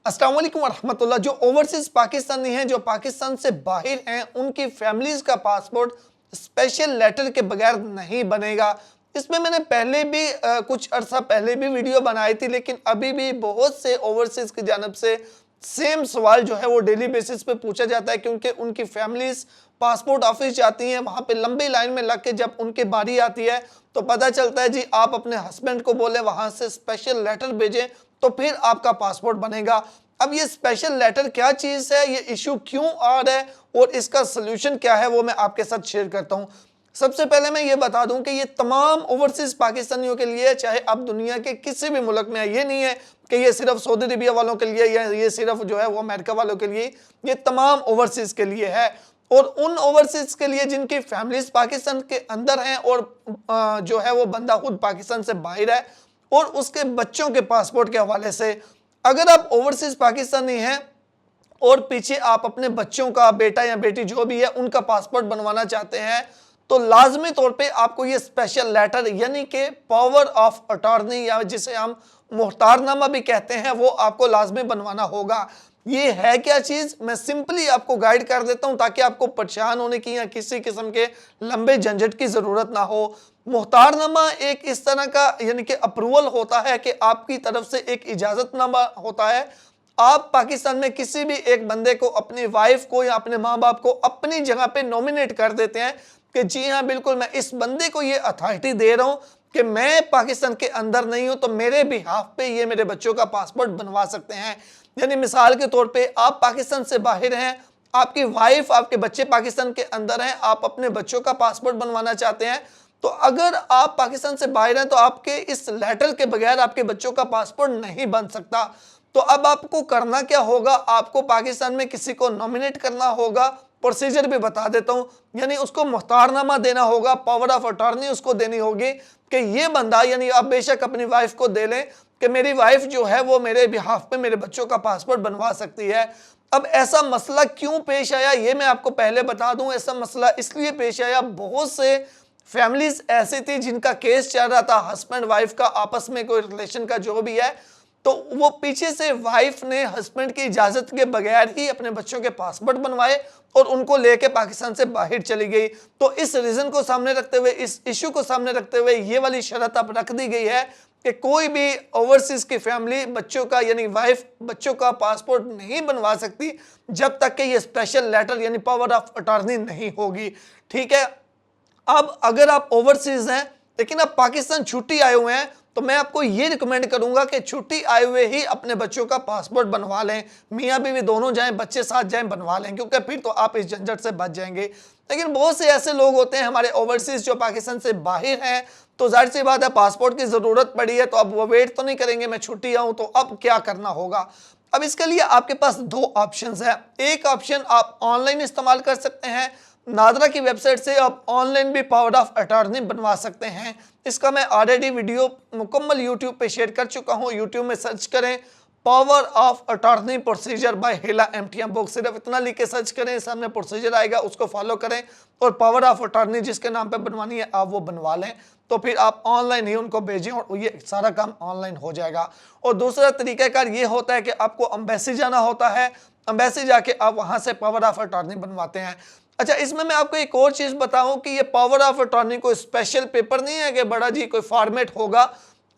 अस्सलाम वालेकुम वरहमतुल्लाह। जो ओवरसीज पाकिस्तानी हैं, जो पाकिस्तान से बाहर हैं, उनकी फैमिलीज का पासपोर्ट स्पेशल लेटर के बगैर नहीं बनेगा। इसमें मैंने पहले भी कुछ अर्सा पहले भी वीडियो बनाई थी, लेकिन अभी भी बहुत से ओवरसीज की जानब से सेम सवाल जो है वो डेली बेसिस पे पूछा जाता है, क्योंकि उनकी फैमिलीज पासपोर्ट ऑफिस जाती हैं, वहाँ पे लंबी लाइन में लग के जब उनकी बारी आती है तो पता चलता है जी आप अपने हस्बैंड को बोले वहाँ से स्पेशल लेटर भेजें तो फिर आपका पासपोर्ट बनेगा। अब ये स्पेशल लेटर क्या चीज़ है, ये इशू क्यों आ रहा है और इसका सोल्यूशन क्या है, वो मैं आपके साथ शेयर करता हूँ। सबसे पहले मैं ये बता दूं कि ये तमाम ओवरसीज पाकिस्तानियों के लिए, चाहे आप दुनिया के किसी भी मुल्क में है, ये नहीं है कि ये सिर्फ सऊदी अरबिया वालों के लिए या ये सिर्फ जो है वो अमेरिका वालों के लिए, ये तमाम ओवरसीज के लिए है। और उन ओवरसीज के लिए जिनकी फैमिलीज पाकिस्तान के अंदर हैं और जो है वो बंदा खुद पाकिस्तान से बाहर है, और उसके बच्चों के पासपोर्ट के हवाले से, अगर आप ओवरसीज पाकिस्तानी हैं और पीछे आप अपने बच्चों का, बेटा या बेटी जो भी है, उनका पासपोर्ट बनवाना चाहते हैं, तो लाजमी तौर पे आपको ये स्पेशल लेटर यानी कि पावर ऑफ अटॉर्नी या जिसे हम मुख्तारनामा भी कहते हैं, वो आपको लाजमी बनवाना होगा। ये है क्या चीज़, मैं सिंपली आपको गाइड कर देता हूं ताकि आपको परेशान होने की या किसी किस्म के लंबे झंझट की ज़रूरत ना हो। मुख्तारनामा एक इस तरह का यानी कि अप्रूवल होता है कि आपकी तरफ से एक इजाज़तनामा होता है। आप पाकिस्तान में किसी भी एक बंदे को, अपनी वाइफ को या अपने माँ बाप को अपनी जगह पे नॉमिनेट कर देते हैं कि जी हाँ बिल्कुल मैं इस बंदे को ये अथॉरिटी दे रहा हूँ कि मैं पाकिस्तान के अंदर नहीं हूँ तो मेरे बिहाफ पे ये मेरे बच्चों का पासपोर्ट बनवा सकते हैं। यानी मिसाल के तौर पे आप पाकिस्तान से बाहर हैं, आपकी वाइफ, आपके बच्चे पाकिस्तान के अंदर हैं, आप अपने बच्चों का पासपोर्ट बनवाना चाहते हैं, तो अगर आप पाकिस्तान से बाहर हैं तो आपके इस लेटर के बगैर आपके बच्चों का पासपोर्ट नहीं बन सकता। तो अब आपको करना क्या होगा, आपको पाकिस्तान में किसी को नॉमिनेट करना होगा। प्रोसीजर भी बता देता हूँ, यानी उसको मुख्तारनामा देना होगा, पावर ऑफ अटॉर्नी उसको देनी होगी कि ये बंदा, यानी आप बेशक अपनी वाइफ को दे लें कि मेरी वाइफ जो है वो मेरे बिहाफ पे मेरे बच्चों का पासपोर्ट बनवा सकती है। अब ऐसा मसला क्यों पेश आया ये मैं आपको पहले बता दूं। ऐसा मसला इसलिए पेश आया, बहुत से फैमिलीज ऐसी थी जिनका केस चल रहा था, हस्बैंड वाइफ का आपस में कोई रिलेशन का जो भी है, तो वो पीछे से वाइफ ने हस्बैंड की इजाज़त के बगैर ही अपने बच्चों के पासपोर्ट बनवाए और उनको लेके पाकिस्तान से बाहर चली गई। तो इस रीज़न को सामने रखते हुए, इस इशू को सामने रखते हुए ये वाली शर्त अब रख दी गई है कि कोई भी ओवरसीज़ की फैमिली बच्चों का, यानी वाइफ बच्चों का पासपोर्ट नहीं बनवा सकती जब तक कि ये स्पेशल लेटर यानी पावर ऑफ अटॉर्नी नहीं होगी। ठीक है। अब अगर आप ओवरसीज़ हैं लेकिन आप पाकिस्तान छुट्टी आए हुए हैं, तो मैं आपको ये रिकमेंड करूंगा कि छुट्टी आए हुए ही अपने बच्चों का पासपोर्ट बनवा लें। मियाँ बीवी दोनों जाएं, बच्चे साथ जाएं, बनवा लें, क्योंकि फिर तो आप इस झंझट से बच जाएंगे। लेकिन बहुत से ऐसे लोग होते हैं हमारे ओवरसीज जो पाकिस्तान से बाहर हैं, तो जाहिर सी बात है पासपोर्ट की ज़रूरत पड़ी है, तो अब वो वेट तो नहीं करेंगे मैं छुट्टी आऊँ, तो अब क्या करना होगा। अब इसके लिए आपके पास दो ऑप्शन है। एक ऑप्शन आप ऑनलाइन इस्तेमाल कर सकते हैं, नादरा की वेबसाइट से आप ऑनलाइन भी पावर ऑफ अटॉर्नी बनवा सकते हैं। इसका मैं ऑलरेडी वीडियो मुकम्मल यूट्यूब पे शेयर कर चुका हूँ। यूट्यूब में सर्च करें power of attorney procedure bye हिला एमटीएम बुक, सिर्फ इतना लिख के सर्च करें, सामने प्रोसीजर आएगा, उसको फॉलो करें और पावर ऑफ अटॉर्नी जिसके नाम पे बनवानी है आप वो बनवा लें। तो फिर आप ऑनलाइन ही उनको भेजें और ये सारा काम ऑनलाइन हो जाएगा। और दूसरा तरीक़ाकार ये होता है कि आपको एम्बेसी जाना होता है, एम्बेसी जाके आप वहाँ से पावर ऑफ अटॉर्नी बनवाते हैं। अच्छा, इसमें मैं आपको एक और चीज़ बताऊं कि ये पावर ऑफ अटॉर्नी कोई स्पेशल पेपर नहीं है कि बड़ा जी कोई फॉर्मेट होगा।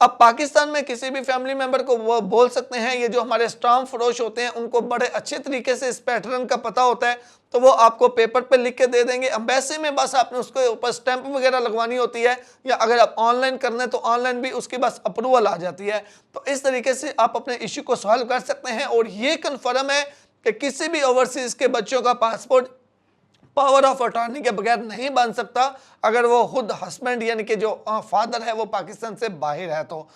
अब पाकिस्तान में किसी भी फैमिली मेंबर को वो बोल सकते हैं, ये जो हमारे स्टाम्प फरोश होते हैं उनको बड़े अच्छे तरीके से इस पैटर्न का पता होता है, तो वो आपको पेपर पे लिख के दे देंगे। एम्बेसी में बस आपने उसके ऊपर स्टैंप वगैरह लगवानी होती है, या अगर आप ऑनलाइन करना है तो ऑनलाइन भी उसकी बस अप्रूवल आ जाती है। तो इस तरीके से आप अपने इशू को सॉल्व कर सकते हैं। और ये कन्फर्म है कि किसी भी ओवरसीज़ के बच्चों का पासपोर्ट पावर ऑफ अटॉर्नी के बगैर नहीं बन सकता अगर वो खुद हस्बैंड यानी कि जो फादर है वो पाकिस्तान से बाहर है। तो